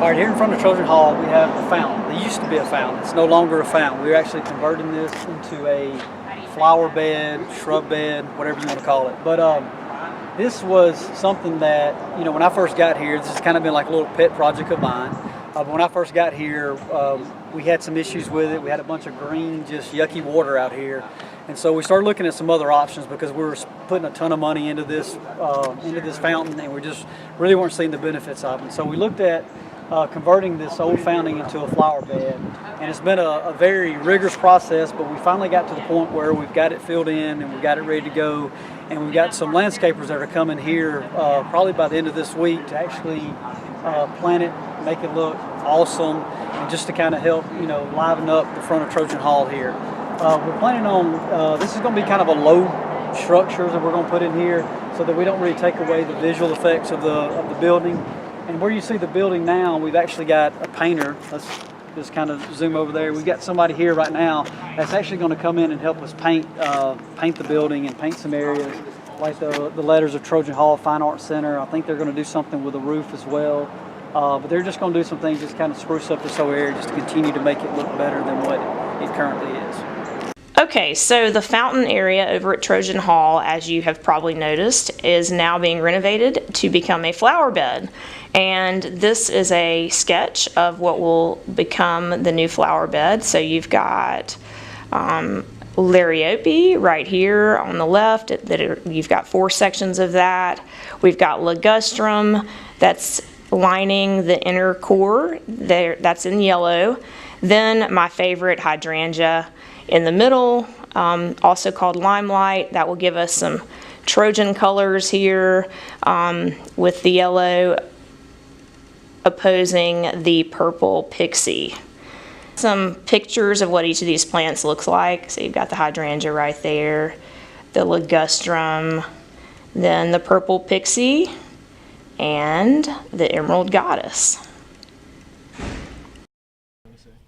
All right, here in front of Trojan Hall, we have the fountain. There used to be a fountain. It's no longer a fountain. We're actually converting this into a flower bed, shrub bed, whatever you want to call it. But this was something that, when I first got here, this has kind of been like a little pet project of mine. When I first got here, we had some issues with it. We had a bunch of green, just yucky water out here. And so we started looking at some other options because we were putting a ton of money into this fountain, and we just really weren't seeing the benefits of it. So we looked at converting this old fountain into a flower bed, and it's been a very rigorous process, but we finally got to the point where we've got it filled in and we've got it ready to go, and we've got some landscapers that are coming here probably by the end of this week to actually plant it, make it look awesome, and just to kind of help liven up the front of Trojan Hall here. We're planning on this is going to be kind of a low structure that we're going to put in here so that we don't really take away the visual effects of the building. And where you see the building now, we've actually got a painter. Let's just kind of zoom over there. We've got somebody here right now that's actually going to come in and help us paint the building and paint some areas, like the letters of Trojan Hall Fine Arts Center. I think they're going to do something with the roof as well. But they're just going to do some things, just kind of spruce up this whole area, just to continue to make it look better than what it currently is. Okay, so the fountain area over at Trojan Hall, as you have probably noticed, is now being renovated to become a flower bed. And this is a sketch of what will become the new flower bed. So you've got Liriope right here on the left. You've got 4 sections of that. We've got ligustrum that's lining the inner core there, that's in yellow. Then my favorite, hydrangea in the middle, also called limelight. That will give us some Trojan colors here, with the yellow opposing the purple pixie. Some pictures of what each of these plants looks like. So you've got the hydrangea right there, the ligustrum, then the purple pixie, and the emerald goddess.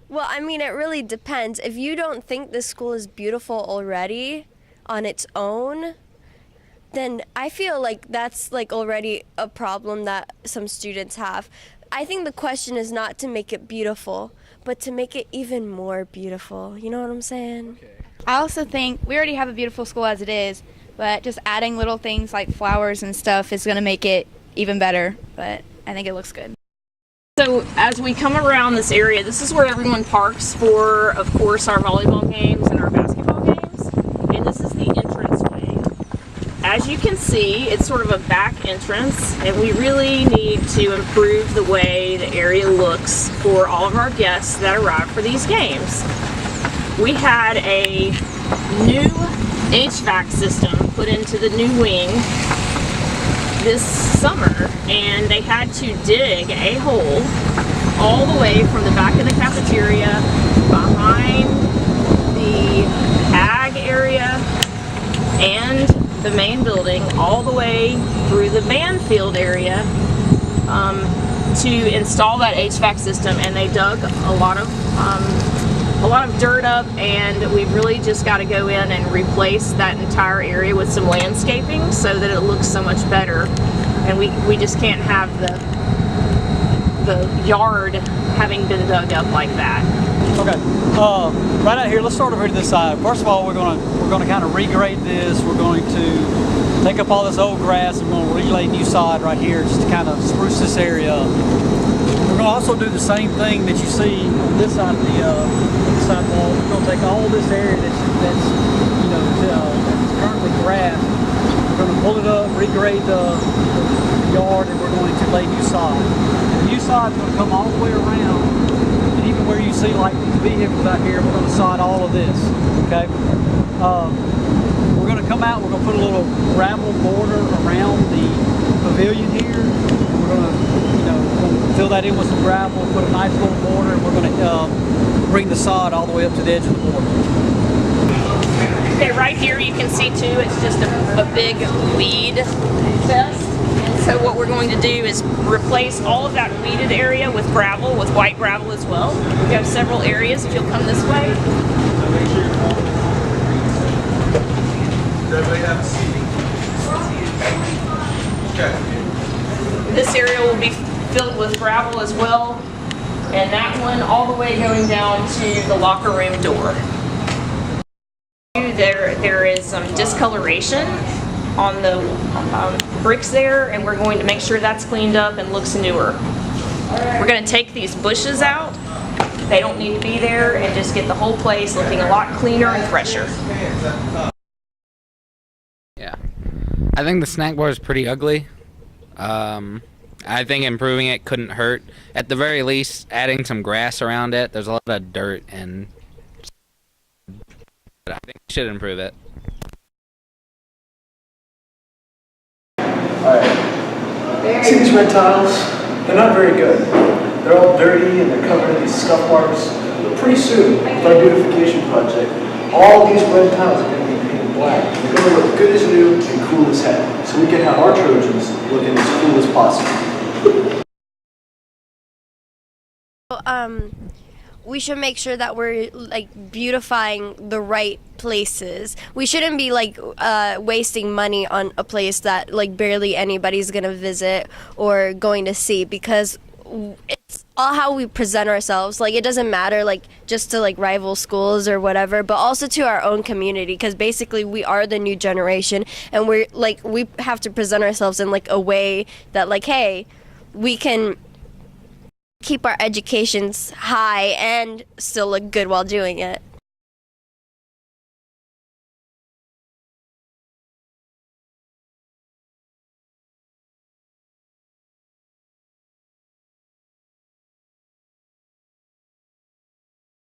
Well, I mean, it really depends. If you don't think the school is beautiful already on its own, then I feel like that's like already a problem that some students have. I think the question is not to make it beautiful, but to make it even more beautiful. You know what I'm saying? Okay. I also think we already have a beautiful school as it is, but just adding little things like flowers and stuff is going to make it even better, but I think it looks good. So as we come around this area, this is where everyone parks for, of course, our volleyball games and our basketball games. And this is the entranceway. As you can see, it's sort of a back entrance, and we really need to improve the way the area looks for all of our guests that arrive for these games. We had a new HVAC system put into the new wing this summer, and they had to dig a hole all the way from the back of the cafeteria, behind the ag area and the main building, all the way through the band field area, to install that HVAC system. And they dug a lot of dirt up, and we've really just got to go in and replace that entire area with some landscaping so that it looks so much better. And we just can't have the yard having been dug up like that. Okay, right out here, let's start over here to this side. First of all, we're going to kind of regrade this. We're going to take up all this old grass and we're going to relay new sod right here just to kind of spruce this area up. We're going to also do the same thing that you see on this side of the sidewall. We're going to take all this area that's currently grass. We're going to pull it up, regrade the yard, and we're going to lay new sod. And the new sod is going to come all the way around, and even where you see like these vehicles out here, we're going to sod all of this. Okay. We're going to come out. We're going to put a little gravel border around the pavilion here. And we're going to fill that in with some gravel, put a nice little border, and we're going to bring the sod all the way up to the edge of the border. Okay, right here you can see too, it's just a big weed fest. And so what we're going to do is replace all of that weeded area with gravel, with white gravel as well. We have several areas if you'll come this way. This area will be filled with gravel as well. And that one all the way going down to the locker room door. There is some discoloration on the bricks there, and we're going to make sure that's cleaned up and looks newer. We're going to take these bushes out. They don't need to be there, and just get the whole place looking a lot cleaner and fresher. Yeah. I think the snack bar is pretty ugly. I think improving it couldn't hurt. At the very least, adding some grass around it. There's a lot of dirt, and I think we should improve it. Alright. See these red tiles? They're not very good. They're all dirty and they're covered in these scuff marks. But pretty soon, with our beautification project, all these red tiles are going to be painted black. They're going to look good as new and cool as heck. So we can have our Trojans looking as cool as possible. We should make sure that we're like beautifying the right places. We shouldn't be like wasting money on a place that like barely anybody's gonna visit or going to see, because it's all how we present ourselves. Like, it doesn't matter like just to like rival schools or whatever, but also to our own community, because basically we are the new generation, and we have to present ourselves in like a way that like, hey, we can keep our educations high and still look good while doing it.